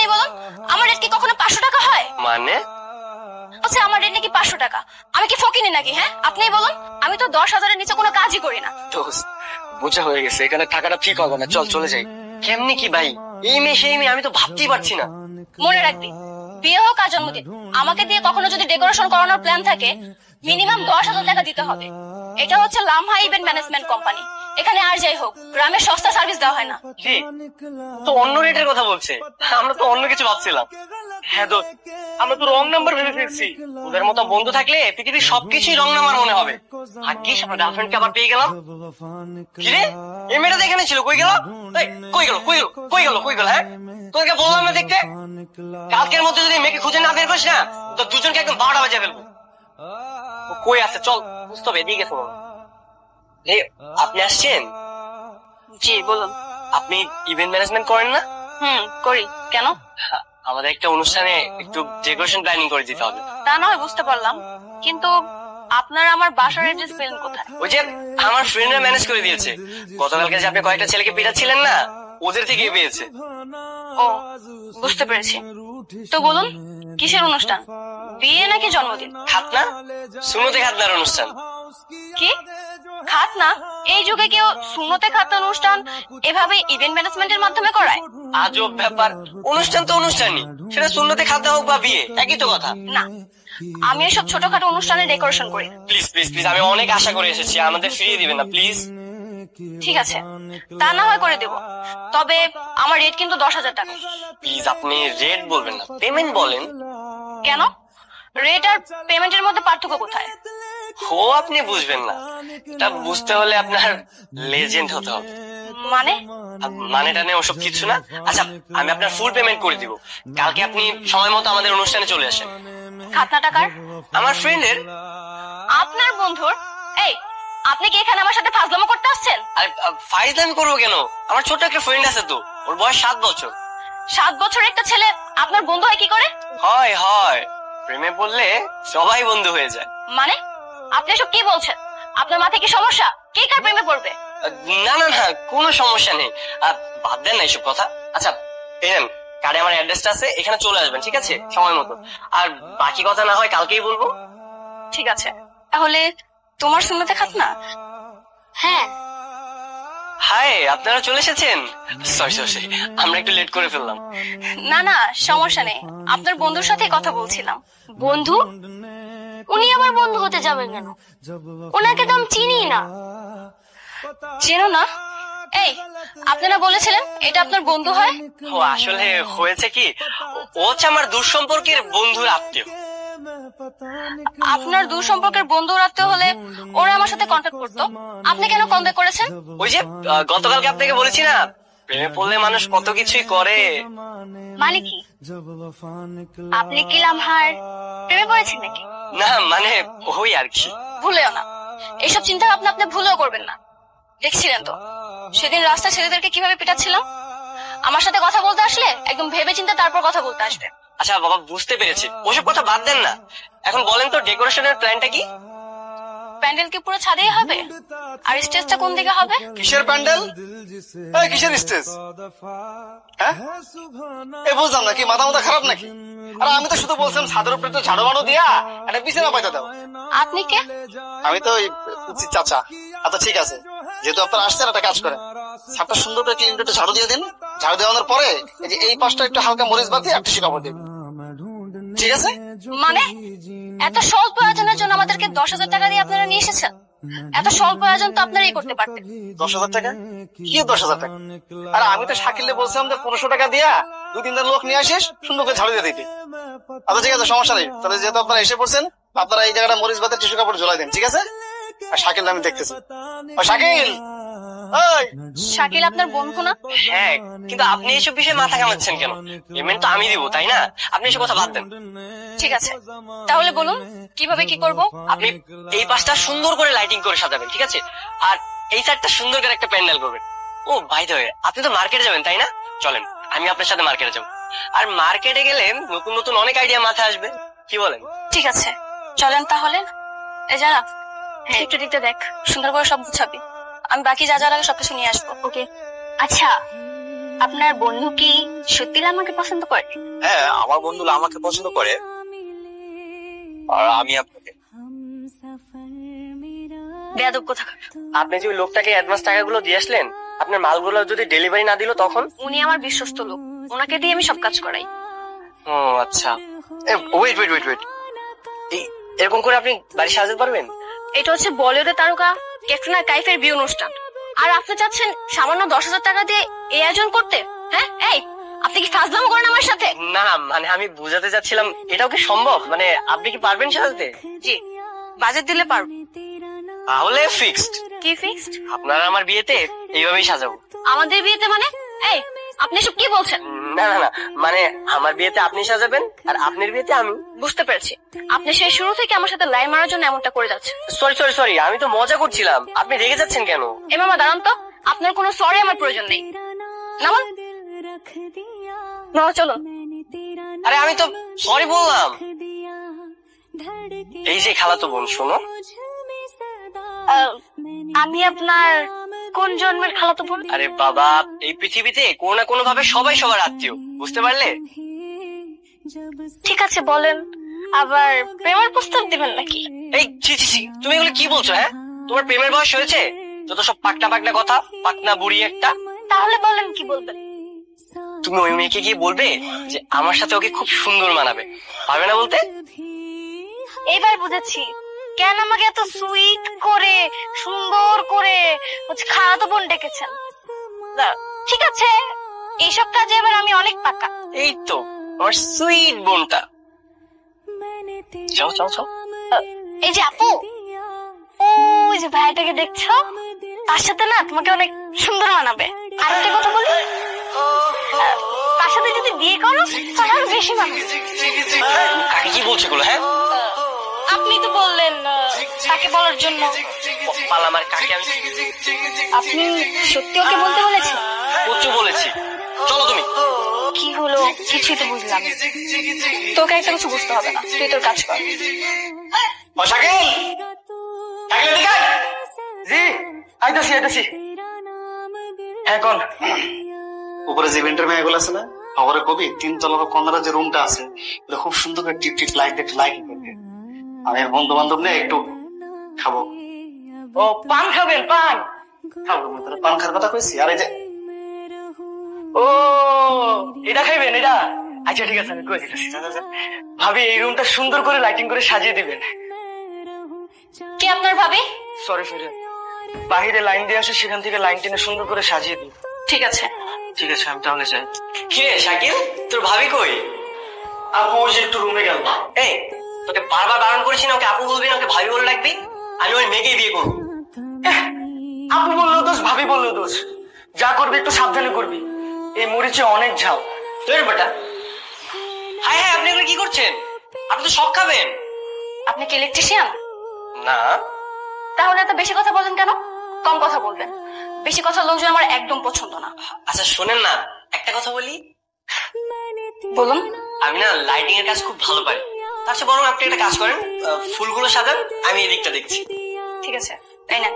আপনিই বলুন, আমার রেট কি কখনো 500 টাকা হয়? মানে আচ্ছা, আমার রেট নাকি 500 টাকা? আমি কি ফকিনি নাকি? হ্যাঁ, আপনিই বলুন। আমি তো 10,000-এর নিচে কোনো কাজই করি না। দোস্ত, বোঝা হয়ে গেছে, এখানে থাকাটা ঠিক হবে না, চল চলে যাই। কেমনি কি ভাই, এই মেয়ে সেই মেয়ে, আমি তো ভাবতেই পারছি না। মনে রাখবি, বিয়ে হোক আর জন্মদিন, আমাকে দিয়ে কখনো যদি ডেকোরেশন করানোর প্ল্যান থাকে, মিনিমাম 10,000 টাকা দিতে হবে। এটা হচ্ছে লামহা ইভেন্ট ম্যানেজমেন্ট কোম্পানি। এখানে আর যাই হোক, গ্রামে সস্তা সার্ভিস দেওয়া হয় না। জি, তো অন্য রেটের কথা বলছে, আমরা তো অন্য কিছু ভাবছিলাম। হ্যাঁ দোস্ত, আমরা তো রং নাম্বার ভেবে ফেলছি। ওদের মতো বন্ধু থাকলে পৃথিবীর সবকিছুই রং নাম্বার মনে হবে। ভাগ্যিস আমরা গার্লফ্রেন্ডকে আবার পেয়ে গেলাম। কিরে, এই মেয়েটা তো এখানে ছিল, কই গেল? এই, কই গেল কই গেল কই গেল কই গেল? হ্যাঁ, তোকে বললাম না দেখতে। কালকের মধ্যে যদি মেয়েকে খুঁজে না বের করিস না, তো দুজনকে একদম 12টা বাজে ফেলবো। ও কই আছে, চল বুঝতে হবে, এদিকে শোনো। আপনি আসছেন? জি বলুন। আপনি ইভেন্ট ম্যানেজমেন্ট করেন না? করি। কেন? আমাদের একটা অনুষ্ঠানে একটু ডেকোরেশন প্ল্যানিং করে দিতে হবে। তা না হয় বুঝতে পারলাম, কিন্তু আপনার আমার বাসার অ্যাড্রেস পেলেন কোথায়? ওই যে আমার ফ্রেন্ডরা ম্যানেজ করে দিয়েছে। গতকালকে যে আপনি কয়েকটা ছেলেকে পিটাচ্ছিলেন না, ওদের থেকেই পেয়েছে। ও, বুঝতে পেরেছি। তো বলুন, কিসের অনুষ্ঠান? বিয়ে নাকি জন্মদিন? খাতনা, সুন্নতে খাতনার অনুষ্ঠান। কি খাতনা? এই যুগে কেউ সুন্নতে খাতনা অনুষ্ঠান এভাবে ইভেন্ট ম্যানেজমেন্টের মাধ্যমে করায়? আজব ব্যাপার, অনুষ্ঠান তো অনুষ্ঠানই, সেটা সুন্নতে খাতনা হোক বা বিয়ে, একই তো কথা। না, আমি এসব ছোটখাটো অনুষ্ঠানে ডেকোরেশন করি। প্লিজ প্লিজ প্লিজ, আমি অনেক আশা করে এসেছি, আমাদের ফিরিয়ে দিবেন না প্লিজ। ঠিক আছে, তা না হয় করে দেব, তবে আমার রেট কিন্তু 10,000 টাকা। প্লিজ, আপনি রেট বলবেন না, পেমেন্ট বলেন। কেন? রেট আর পেমেন্টের মধ্যে পার্থক্য কোথায়? ও আপনি বুঝবেন না, এটা বুঝতে হলে আপনার লেজেন্ড হতে হবে। মানে? মানেটা নেই ওসব কিছু না। আচ্ছা, আমি আপনার ফুল পেমেন্ট করে দিব, কালকে আপনি সময় মতো আমাদের অনুষ্ঠানে চলে আসেন। খাতনা টাকার? আমার ফ্রেন্ডের। আপনার বন্ধুর? এই, আপনি কি এখানে আমার সাথে ফাজলামো করতে আসছেন? আরে ফাইজলামি করবো কেন, আমার ছোট একটা ফ্রেন্ড আছে তো, ওর বয়স 7 বছর। 7 বছরের একটা ছেলে আপনার বন্ধু হয় কি করে? হয় হয়, প্রেমে পড়লে সবাই বন্ধু হয়ে যায়। মানে আপনি সব কি বলছেন? আপনার মাথায় কি সমস্যা? কে কার প্রেমে পড়বে? না না না, কোনো সমস্যা নেই, বাদ দেন না এইসব কথা। আচ্ছা, এই কার্ডে আমার অ্যাড্রেসটা আছে, এখানে চলে আসবেন, ঠিক আছে, সময় মতো। আর বাকি কথা না হয় কালকেই বলবো। ঠিক আছে, তাহলে তোমার সুন্নতে খাতনা? হ্যাঁ। হাই, আপনারা চলে এসেছেন। সরি সরি, আমরা একটু লেট করে ফেললাম। না না, সমস্যা নেই, আপনার বন্ধুর সাথে কথা বলছিলাম। বন্ধু? উনি আমার বন্ধু হতে যাবে কেন? ওনাকে তো আমি চিনি না। চেনো না? এই, আপনারা বলেছিলেন এটা আপনার বন্ধু হয়। ও আসলে হয়েছে কি, ও হচ্ছে আমার দূর সম্পর্কের বন্ধুর আত্মীয়। আপনার দূর সম্পর্কের বন্ধুর আত্মীয় হলে ওরা আমার সাথে কন্ট্যাক্ট করতো, আপনি কেন কন্ট্যাক্ট করেছেন? ওই যে গতকালকে আপনাকে বলেছি না, প্রেমে পড়লে মানুষ কত কিছুই করে। মানে কি? আপনি কি লামহার প্রেমে পড়েছেন নাকি? না মানে ওই আর কি। ভুলেও না, এইসব চিন্তা ভাবনা আপনি ভুলেও করবেন না। দেখছিলেন তো সেদিন রাস্তায় ছেলেদেরকে কিভাবে পিটাচ্ছিলাম। আমার সাথে কথা বলতে আসলে একদম ভেবে চিন্তে তারপর কথা বলতে আসবে। আচ্ছা বাবা, বুঝতে পেরেছি, ওসব কথা বাদ দেন না। এখন বলেন তো ডেকোরেশনের প্ল্যানটা কি? প্যান্ডেল কি পুরো ছাদেই হবে? আর স্টেজটা কোন দিকে হবে? কিসের প্যান্ডেল? কিসের স্টেজ? হ্যাঁ, বুঝলাম না, কি মাথা মাথা খারাপ নাকি? আর আমি তো শুধু বলছিলাম ছাদের উপরে তো ঝাড়ু বানো দিয়া একটা বিছানা পাইতে দাও। আপনি কে? আমি তো ওই চাচা। আচ্ছা ঠিক আছে, যেহেতু আপনারা আসছেন একটা কাজ করেন, ছাদটা সুন্দর করে ক্লিন করে ঝাড়ু দিয়ে দিন। ঝাড়ু দেওয়ানোর পরে এই যে এই পাশটা একটু হালকা মরিচ বাদ দিয়ে একটা কাপড় দিন, ঠিক আছে? মানে এত স্বল্প আয়োজনের জন্য আমাদেরকে 10,000 টাকা দিয়ে আপনারা নিয়ে এসেছেন? এত স্বল্প আয়োজন তো আপনারাই করতে পারতেন। 10,000 টাকা? কি 10,000 টাকা? আর আমি তো শাকিলে বলছিলাম যে 1500 টাকা দিয়া 2-3 লোক নিয়ে আসিস, সুন্দর করে ঝাড়ু দিয়ে দিতে। আচ্ছা ঠিক আছে, সমস্যা নেই। তাহলে যেহেতু আপনারা এসে পড়ছেন, আপনারা এই জায়গাটা মরিচ বাদে টিস্যু কাপড় ঝোলাই দেন, ঠিক আছে? আর শাকিল আমি দেখতেছি। ও শাকিল, শাকিল আপনার বন্ধু না? হ্যাঁ, কিন্তু আপনি এইসব বিষয়ে মাথা ঘামাচ্ছেন কেন? পেমেন্ট তো আমি দিব, তাই না? আপনি এসব কথা বাদ দেন। ঠিক আছে, তাহলে বলুন কিভাবে কি করব? আপনি এই পাশটা সুন্দর করে লাইটিং করে সাজাবেন, ঠিক আছে? আর এই সাইডটা সুন্দর করে একটা প্যান্ডেল করবেন। ও বাই দ্য ওয়ে, আপনি তো মার্কেটে যাবেন তাই না? চলেন আমি আপনার সাথে মার্কেটে যাবো। আর মার্কেটে গেলে নতুন নতুন অনেক আইডিয়া মাথায় আসবে, কি বলেন? ঠিক আছে, চলেন তাহলে। এই যারা একটু দিকতে দেখ, সুন্দর করে সব গুছাবি। আমি বাকি যা যা লাগে সবকিছু নিয়ে আসবো। ওকে? আচ্ছা, আপনার বন্ধু কি সত্যি আমাকে পছন্দ করে? হ্যাঁ, আমার বন্ধুরা আমাকে পছন্দ করে আর আমি আপনাকে। বেয়াদব কোথাকার। আপনি যে ওই লোকটাকে অ্যাডভান্স টাকাগুলো দিয়ে আসলেন, আপনার মালগুলো যদি ডেলিভারি না দিল তখন? উনি আমার বিশ্বস্ত লোক, ওনাকে দিয়ে আমি সব কাজ করাই। ও আচ্ছা। ওয়েট ওয়েট ওয়েট ওয়েট, এরকম করে আপনি বাড়ি সাজাতে পারবেন? এটা হচ্ছে বলিউডের তারকা ক্যাটরিনা কাইফের বিয়ে অনুষ্ঠান, আর আপনি চাচ্ছেন সামান্য 10,000 টাকা দিয়ে এই আয়োজন করতে? হ্যাঁ, এই আপনি কি ফাজলামো করেন আমার সাথে? না না, মানে আমি বুঝাতে চাচ্ছিলাম এটাও কি সম্ভব, মানে আপনি কি পারবেন সাজাতে? জি, বাজেট দিলে পারবো। তাহলে ফিক্সড। কি ফিক্সড? আপনারা আমার বিয়েতে এইভাবেই সাজাবো। আমাদের বিয়েতে মানে? এই আপনি সব কি বলছেন? না না না, মানে আমার বিয়েতে আপনি সাজাবেন আর আপনার বিয়েতে আমি। বুঝতে পেরেছি, আপনি সেই শুরু থেকে আমার সাথে লাই মারার জন্য এমনটা করে যাচ্ছেন। সরি সরি সরি, আমি তো মজা করছিলাম, আপনি রেগে যাচ্ছেন কেন? এ মামা দাঁড়ান তো, আপনার কোনো সরি আমার প্রয়োজন নেই। নামান, মামা চলুন। আরে আমি তো সরি বললাম। এই যে খালাতো বোন, শোনো, আমি আপনার কোন জন্মের খালাতো বোন? আরে বাবা, এই পৃথিবীতে কোনো না কোনো ভাবে সবাই সবার আত্মীয়, বুঝতে পারলে? ঠিক আছে বলেন, আবার প্রেমের প্রস্তাব দিবেন নাকি? এই ছি ছি ছি, তুমি এগুলো কি বলছো? হ্যাঁ, তোমার প্রেমের বয়স হয়েছে? যত সব পাকনা পাকনা কথা, পাকনা বুড়ি একটা। তাহলে বলেন কি বলবেন। তুমি ওই মেয়েকে গিয়ে বলবে যে আমার সাথে ওকে খুব সুন্দর মানাবে, পারবে না বলতে? এইবার বুঝেছি কেন আমাকে এত সুইট করে সুন্দর করে হচ্ছে খালাতো বোন ডেকেছেন। ঠিক আছে, এইসব কাজে এবার আমি অনেক পাকা। এই তো আমার সুইট বোনটা। যাও যাও যাও। এই যে আপু, ওই যে ভাইটাকে দেখছো, তার সাথে না তোমাকে অনেক সুন্দর মানাবে। আর একটা কথা বলি, তার সাথে যদি বিয়ে করো তাহলে আরো বেশি মানাবে। কাকে কি বলছে গুলো? হ্যাঁ, আপনি তো বললেন তাকে বলার জন্য। পালা আমার কাকে আমি আপনি সত্যি ওকে বলতে বলেছেন? কচু বলেছি। চলো তুমি। কি হলো কিছুই তো বুঝলাম না। তোকে একটা কিছু বুঝতে হবে না, তুই তোর কাজ কর। ও শাকিল, শাকিল এদিকে আয়। জি আইতাছি আইতাছি। হ্যাঁ কোন? উপরে যে ইভেন্টের মেয়েগুলো আছে না, খবরে কবি 3 তলার কর্নারে যে রুমটা আছে, ওটা খুব সুন্দর করে টিপ টিপ লাইট দেখে লাইট করবে। আমি বন্ধু বান্ধব নিয়ে একটু খাবো। ও পান খাবেন? পান খাবো, তোরা পান খাওয়ার কথা কইছি। আর এই যে ও এটা খাইবেন? এটা আচ্ছা ঠিক আছে, আমি কই দিতেছি। ভাবি এই রুমটা সুন্দর করে লাইটিং করে সাজিয়ে দিবেন। কে আপনার ভাবি? সরি সরি, বাহিরে লাইন দিয়ে আসে, সেখান থেকে লাইন টেনে সুন্দর করে সাজিয়ে দিন। ঠিক আছে। ঠিক আছে, আমি তাহলে যাই। কি রে শাকিল, তোর ভাবি কই? আপু ওই যে একটু রুমে গেল। এই তোকে বারবার বারণ করেছি না ওকে আপু বলবি না, ওকে ভাবি বলে রাখবি। আমি ওই মেয়েকেই বিয়ে করবো। আপু বললেও দোষ, ভাবি বললেও দোষ, যা করবি একটু সাবধানে করবি। এই মরিচে অনেক ঝাল। তোর বেটা। হ্যাঁ হ্যাঁ, আপনি এগুলো কি করছেন? আপনি তো শখ খাবেন। আপনি কি ইলেকট্রিশিয়ান? না। তাহলে এত বেশি কথা বলেন কেন? কম কথা বলবেন। বেশি কথা লোকজন আমার একদম পছন্দ না। আচ্ছা শোনেন না, একটা কথা বলি। বলুন। আমি না লাইটিং এর কাজ খুব ভালো পারি, তার চেয়ে বরং আপনি একটা কাজ করেন, ফুলগুলো সাজান, আমি এদিকটা দেখছি। ঠিক আছে, তাই না?